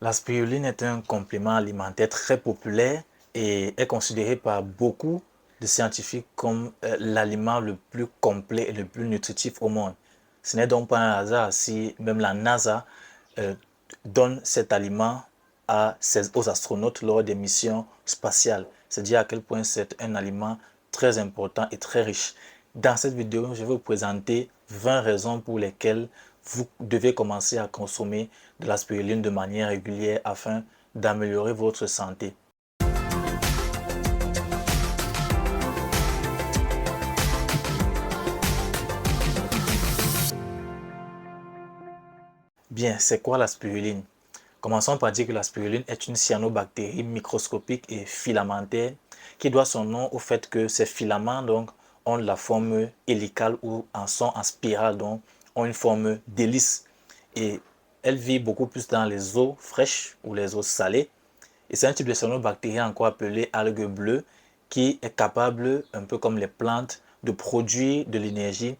La spiruline est un complément alimentaire très populaire et est considéré par beaucoup de scientifiques comme l'aliment le plus complet et le plus nutritif au monde. Ce n'est donc pas un hasard si même la NASA euh, donne cet aliment aux astronautes lors des missions spatiales. C'est dire à quel point c'est un aliment très important et très riche. Dans cette vidéo, je vais vous présenter 20 raisons pour lesquelles vous devez commencer à consommer de la spiruline de manière régulière afin d'améliorer votre santé. Bien, c'est quoi la spiruline? Commençons par dire que la spiruline est une cyanobactérie microscopique et filamentaire qui doit son nom au fait que ces filaments donc, ont la forme hélicale ou sont en spirale, donc ont une forme d'hélice. Et elle vit beaucoup plus dans les eaux fraîches ou les eaux salées. Et c'est un type de cyanobactérie encore appelé algue bleue qui est capable, un peu comme les plantes, de produire de l'énergie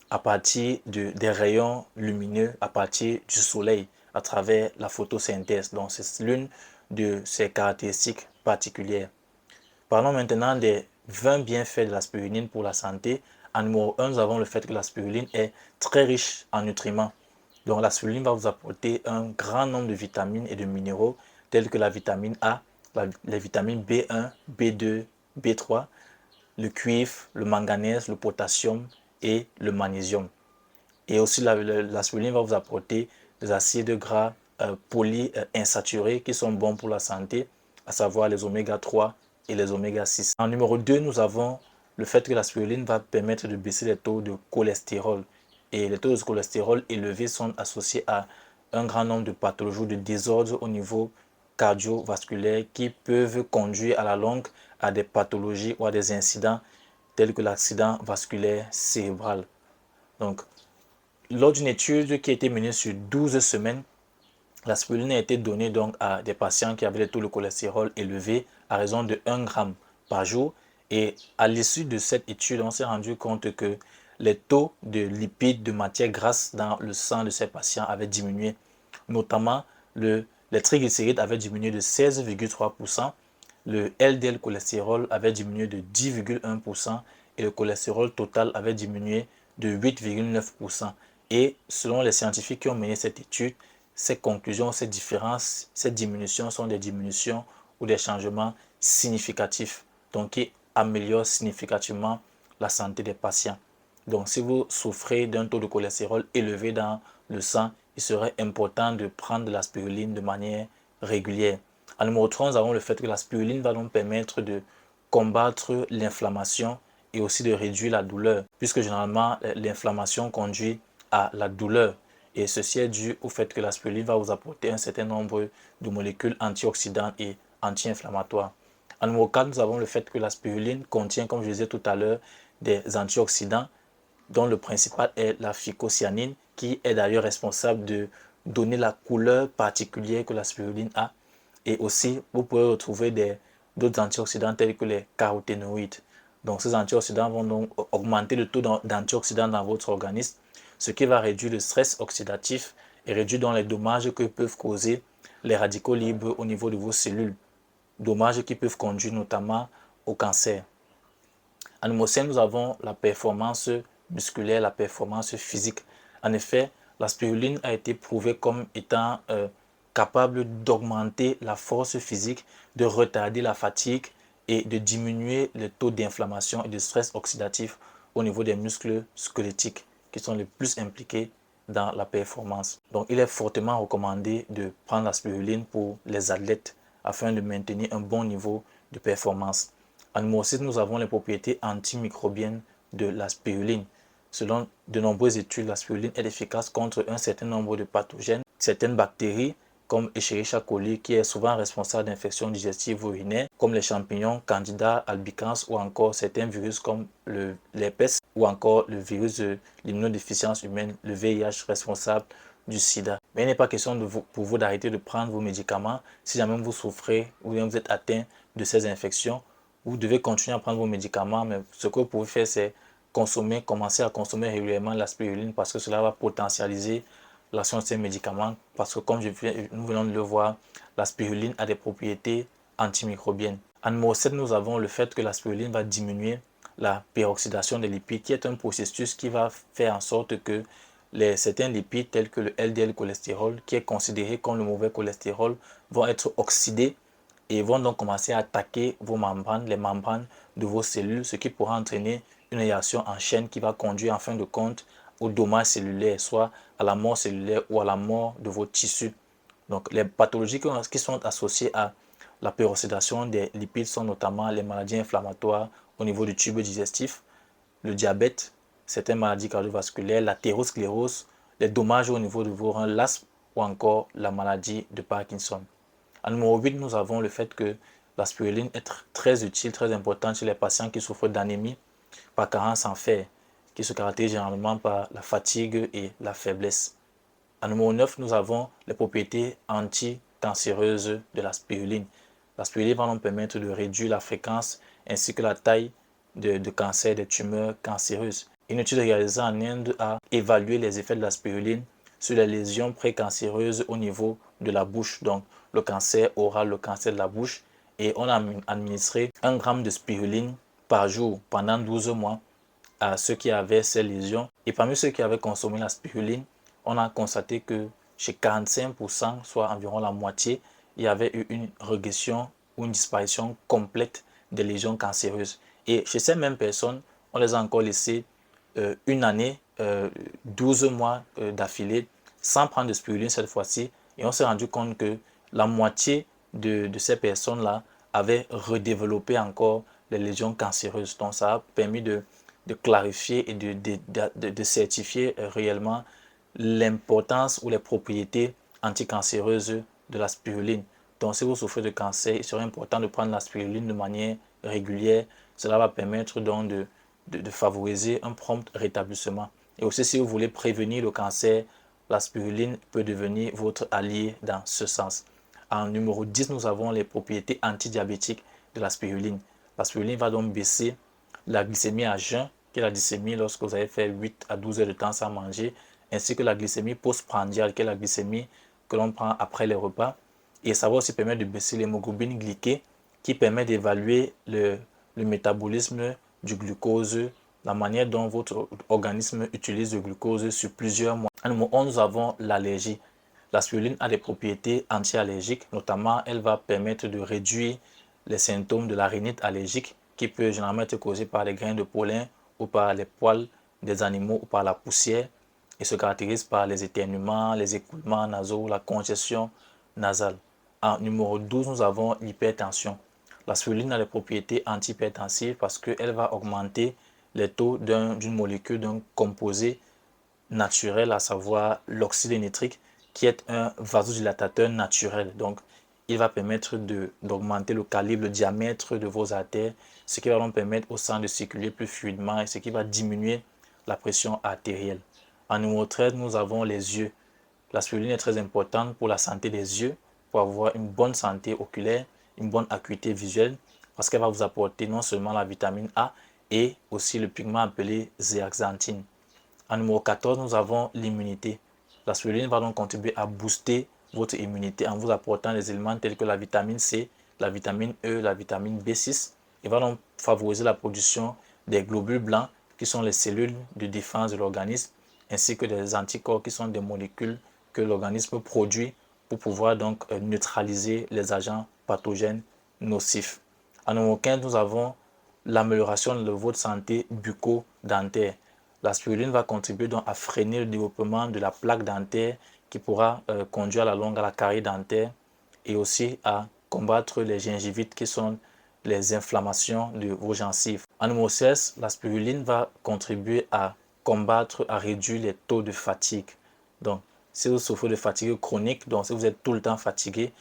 à partir des rayons lumineux, à partir du soleil, à travers la photosynthèse. Donc c'est l'une de ses caractéristiques particulières. Parlons maintenant des 20 bienfaits de la spiruline pour la santé. En numéro 1, nous avons le fait que la spiruline est très riche en nutriments. Donc la spiruline va vous apporter un grand nombre de vitamines et de minéraux tels que la vitamine A, les vitamines B1, B2, B3, le cuivre, le manganèse, le potassium et le magnésium. Et aussi la spiruline va vous apporter des acides gras polyinsaturés qui sont bons pour la santé, à savoir les oméga 3 et les oméga 6. En numéro 2, nous avons le fait que la spiruline va permettre de baisser les taux de cholestérol. Et les taux de cholestérol élevés sont associés à un grand nombre de pathologies ou de désordres au niveau cardiovasculaire qui peuvent conduire à la longue à des pathologies ou à des incidents tels que l'accident vasculaire cérébral. Donc, lors d'une étude qui a été menée sur 12 semaines, la spiruline a été donnée donc à des patients qui avaient des taux de cholestérol élevés à raison de 1 gramme par jour. Et à l'issue de cette étude, on s'est rendu compte que les taux de lipides, de matière grasse dans le sang de ces patients avaient diminué. Notamment, les triglycérides avaient diminué de 16,3%, le LDL cholestérol avait diminué de 10,1% et le cholestérol total avait diminué de 8,9%. Et selon les scientifiques qui ont mené cette étude, ces conclusions, ces différences, ces diminutions sont des diminutions ou des changements significatifs, donc qui améliorent significativement la santé des patients. Donc si vous souffrez d'un taux de cholestérol élevé dans le sang, il serait important de prendre de la spiruline de manière régulière. En numéro 3, nous avons le fait que la spiruline va donc permettre de combattre l'inflammation et aussi de réduire la douleur, puisque généralement l'inflammation conduit à la douleur. Et ceci est dû au fait que la spiruline va vous apporter un certain nombre de molécules antioxydantes et anti-inflammatoires. En numéro 4, nous avons le fait que la spiruline contient, comme je disais tout à l'heure, des antioxydants dont le principal est la phycocyanine, qui est d'ailleurs responsable de donner la couleur particulière que la spiruline a. Et aussi, vous pouvez retrouver d'autres antioxydants tels que les caroténoïdes. Donc, ces antioxydants vont donc augmenter le taux d'antioxydants dans votre organisme, ce qui va réduire le stress oxydatif et réduire donc les dommages que peuvent causer les radicaux libres au niveau de vos cellules. Dommages qui peuvent conduire notamment au cancer. En numéro 5, nous avons la performance musculaire, la performance physique. En effet, la spiruline a été prouvée comme étant capable d'augmenter la force physique, de retarder la fatigue et de diminuer le taux d'inflammation et de stress oxydatif au niveau des muscles squelettiques qui sont les plus impliqués dans la performance. Donc, il est fortement recommandé de prendre la spiruline pour les athlètes afin de maintenir un bon niveau de performance. En numéro 6, nous avons les propriétés antimicrobiennes de la spiruline. Selon de nombreuses études, la spiruline est efficace contre un certain nombre de pathogènes, certaines bactéries comme Escherichia coli qui est souvent responsable d'infections digestives urinaires comme les champignons Candida albicans ou encore certains virus comme l'herpès ou encore le virus de l'immunodéficience humaine, le VIH responsable du sida. Mais il n'est pas question pour vous d'arrêter de prendre vos médicaments si jamais vous souffrez ou bien vous êtes atteint de ces infections. Vous devez continuer à prendre vos médicaments, mais ce que vous pouvez faire, c'est commencer à consommer régulièrement la spiruline parce que cela va potentialiser l'action de ces médicaments parce que comme nous venons de le voir, la spiruline a des propriétés antimicrobiennes. En numéro 7, nous avons le fait que la spiruline va diminuer la peroxydation des lipides, qui est un processus qui va faire en sorte que certains lipides tels que le LDL cholestérol, qui est considéré comme le mauvais cholestérol, vont être oxydés et vont donc commencer à attaquer vos membranes, les membranes de vos cellules, ce qui pourra entraîner une réaction en chaîne qui va conduire en fin de compte au dommage cellulaire, soit à la mort cellulaire ou à la mort de vos tissus. Donc les pathologies qui sont associées à la peroxydation des lipides sont notamment les maladies inflammatoires au niveau du tube digestif, le diabète, certaines maladies cardiovasculaires, l'athérosclérose, les dommages au niveau de vos reins, l'asthme ou encore la maladie de Parkinson. En numéro 8, nous avons le fait que la spiruline est très utile, très importante chez les patients qui souffrent d'anémie par carence en fer, qui se caractérise généralement par la fatigue et la faiblesse. En numéro 9, nous avons les propriétés anti-cancéreuses de la spiruline. La spiruline va nous permettre de réduire la fréquence ainsi que la taille de cancer des tumeurs cancéreuses. Une étude réalisée en Inde a évalué les effets de la spiruline sur les lésions précancéreuses au niveau de la bouche, donc le cancer oral, le cancer de la bouche, et on a administré 1 gramme de spiruline par jour pendant 12 mois à ceux qui avaient ces lésions. Et parmi ceux qui avaient consommé la spiruline, on a constaté que chez 45%, soit environ la moitié, il y avait eu une régression ou une disparition complète des lésions cancéreuses. Et chez ces mêmes personnes, on les a encore laissé une année, 12 mois d'affilée, sans prendre de spiruline cette fois-ci. Et on s'est rendu compte que la moitié de ces personnes-là avaient redéveloppé encore les lésions cancéreuses. Donc ça a permis de clarifier et de certifier réellement l'importance ou les propriétés anticancéreuses de la spiruline. Donc si vous souffrez de cancer, il serait important de prendre la spiruline de manière régulière. Cela va permettre donc de favoriser un prompt rétablissement. Et aussi si vous voulez prévenir le cancer, la spiruline peut devenir votre allié dans ce sens. En numéro 10, nous avons les propriétés antidiabétiques de la spiruline. La spiruline va donc baisser la glycémie à jeun, qui est la glycémie lorsque vous avez fait 8 à 12 heures de temps sans manger, ainsi que la glycémie postprandiale, qui est la glycémie que l'on prend après les repas. Et ça va aussi permettre de baisser l'hémoglobine glyquée, qui permet d'évaluer le métabolisme du glucose, la manière dont votre organisme utilise le glucose sur plusieurs mois. En numéro 11, nous avons l'allergie. La spiruline a des propriétés anti-allergiques, notamment elle va permettre de réduire les symptômes de la rhinite allergique qui peut généralement être causée par les grains de pollen ou par les poils des animaux ou par la poussière et se caractérise par les éternuements, les écoulements nasaux, la congestion nasale. En numéro 12, nous avons l'hypertension. La spiruline a des propriétés antihypertensives parce qu'elle va augmenter les taux d'une molécule, d'un composé naturel, à savoir l'oxyde nitrique, qui est un vasodilatateur naturel. Donc, il va permettre d'augmenter le calibre, le diamètre de vos artères, ce qui va donc permettre au sang de circuler plus fluidement et ce qui va diminuer la pression artérielle. En numéro 13, nous avons les yeux. La spiruline est très importante pour la santé des yeux, pour avoir une bonne santé oculaire, une bonne acuité visuelle, parce qu'elle va vous apporter non seulement la vitamine A et aussi le pigment appelé zéaxanthine. En numéro 14, nous avons l'immunité. La spiruline va donc contribuer à booster votre immunité en vous apportant des éléments tels que la vitamine C, la vitamine E, la vitamine B6. Il va donc favoriser la production des globules blancs qui sont les cellules de défense de l'organisme ainsi que des anticorps qui sont des molécules que l'organisme produit pour pouvoir donc neutraliser les agents pathogènes nocifs. En numéro 15, nous avons l'amélioration de votre santé bucco-dentaire. La spiruline va contribuer donc à freiner le développement de la plaque dentaire qui pourra conduire à la longue à la carie dentaire et aussi à combattre les gingivites qui sont les inflammations de vos gencives. En numéro 16, la spiruline va contribuer à combattre, à réduire les taux de fatigue. Donc, si vous souffrez de fatigue chronique, donc si vous êtes tout le temps fatigué,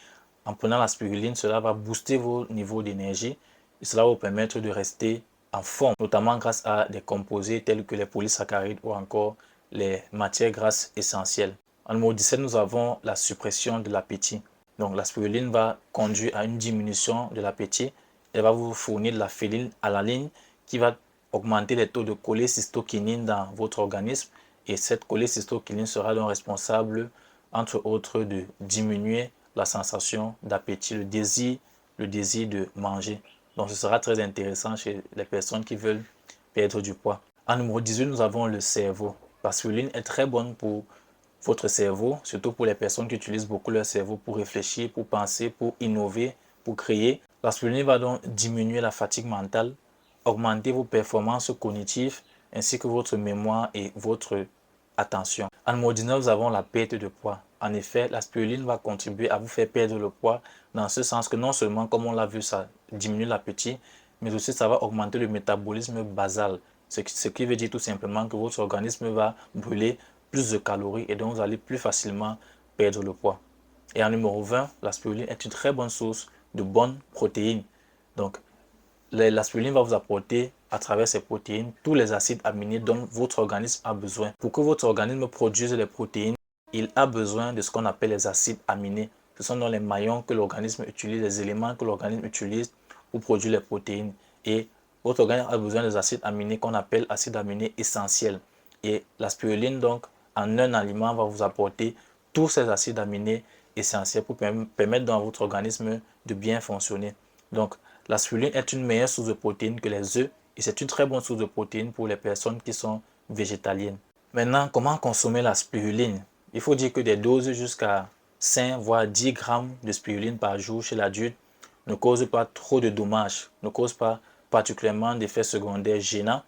en prenant la spiruline, cela va booster vos niveaux d'énergie et cela va vous permettre de rester en forme, notamment grâce à des composés tels que les polysaccharides ou encore les matières grasses essentielles. En numéro 17, nous avons la suppression de l'appétit. Donc la spiruline va conduire à une diminution de l'appétit. Elle va vous fournir de la phénylalanine qui va augmenter les taux de cholécystokinine dans votre organisme Et cette cholécystokiline sera donc responsable, entre autres, de diminuer la sensation d'appétit, le désir de manger. Donc ce sera très intéressant chez les personnes qui veulent perdre du poids. En numéro 18, nous avons le cerveau. La spiruline est très bonne pour votre cerveau, surtout pour les personnes qui utilisent beaucoup leur cerveau pour réfléchir, pour penser, pour innover, pour créer. La spiruline va donc diminuer la fatigue mentale, augmenter vos performances cognitives, ainsi que votre mémoire et votre attention. En numéro 19, nous avons la perte de poids. En effet, la spiruline va contribuer à vous faire perdre le poids dans ce sens que non seulement, comme on l'a vu, ça diminue l'appétit, mais aussi ça va augmenter le métabolisme basal. Ce qui veut dire tout simplement que votre organisme va brûler plus de calories et donc vous allez plus facilement perdre le poids. Et en numéro 20, la spiruline est une très bonne source de bonnes protéines. Donc, la spiruline va vous apporter à travers ces protéines tous les acides aminés dont votre organisme a besoin. Pour que votre organisme produise les protéines, il a besoin de ce qu'on appelle les acides aminés. Ce sont donc les maillons que l'organisme utilise, les éléments que l'organisme utilise pour produire les protéines. Et votre organisme a besoin des acides aminés qu'on appelle acides aminés essentiels. Et la spiruline, donc, en un aliment, va vous apporter tous ces acides aminés essentiels pour permettre dans votre organisme de bien fonctionner. Donc, la spiruline est une meilleure source de protéines que les œufs et c'est une très bonne source de protéines pour les personnes qui sont végétaliennes. Maintenant, comment consommer la spiruline? Il faut dire que des doses jusqu'à 5 voire 10 grammes de spiruline par jour chez l'adulte ne causent pas trop de dommages, ne causent pas particulièrement d'effets secondaires gênants,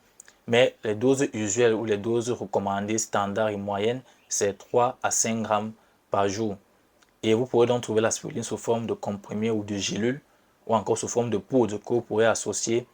mais les doses usuelles ou les doses recommandées standards et moyennes, c'est 3 à 5 grammes par jour. Et vous pourrez donc trouver la spiruline sous forme de comprimé ou de gélule ou encore sous forme de poudre que vous pourrez associer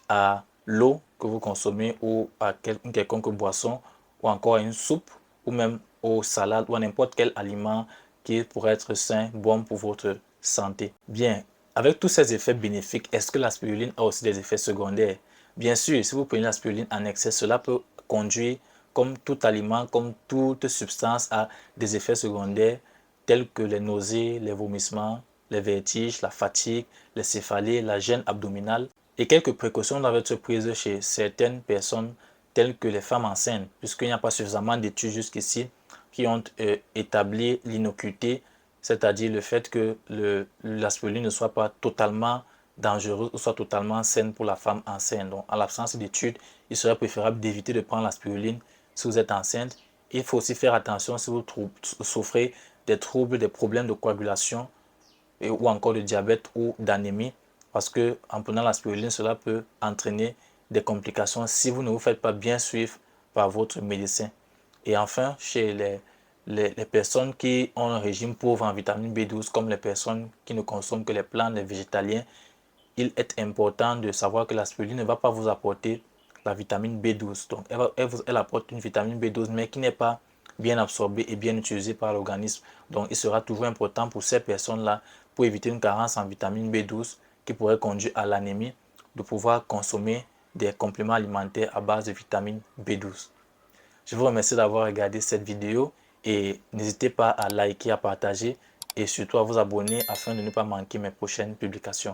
à l'eau que vous consommez ou à une quelconque boisson ou encore à une soupe ou même aux salades ou à n'importe quel aliment qui pourrait être sain, bon pour votre santé. Bien, avec tous ces effets bénéfiques, est-ce que la spiruline a aussi des effets secondaires? Bien sûr, si vous prenez la spiruline en excès, cela peut conduire, comme tout aliment, comme toute substance, à des effets secondaires tels que les nausées, les vomissements, les vertiges, la fatigue, les céphalées, la gêne abdominale. Et quelques précautions doivent être prises chez certaines personnes telles que les femmes enceintes, puisqu'il n'y a pas suffisamment d'études jusqu'ici qui ont établi l'innocuité, c'est-à-dire le fait que la spiruline ne soit pas totalement dangereuse ou soit totalement saine pour la femme enceinte. Donc, en l'absence d'études, il serait préférable d'éviter de prendre la spiruline si vous êtes enceinte. Il faut aussi faire attention si vous souffrez des troubles, des problèmes de coagulation ou encore de diabète ou d'anémie, parce que en prenant la spiruline, cela peut entraîner des complications si vous ne vous faites pas bien suivre par votre médecin. Et enfin, chez les personnes qui ont un régime pauvre en vitamine B12, comme les personnes qui ne consomment que les plantes, les végétaliens, il est important de savoir que la spiruline ne va pas vous apporter la vitamine B12. Donc, elle apporte une vitamine B12, mais qui n'est pas bien absorbée et bien utilisée par l'organisme. Donc, il sera toujours important pour ces personnes-là, pour éviter une carence en vitamine B12 qui pourrait conduire à l'anémie, de pouvoir consommer des compléments alimentaires à base de vitamine B12. Je vous remercie d'avoir regardé cette vidéo et n'hésitez pas à liker, à partager et surtout à vous abonner afin de ne pas manquer mes prochaines publications.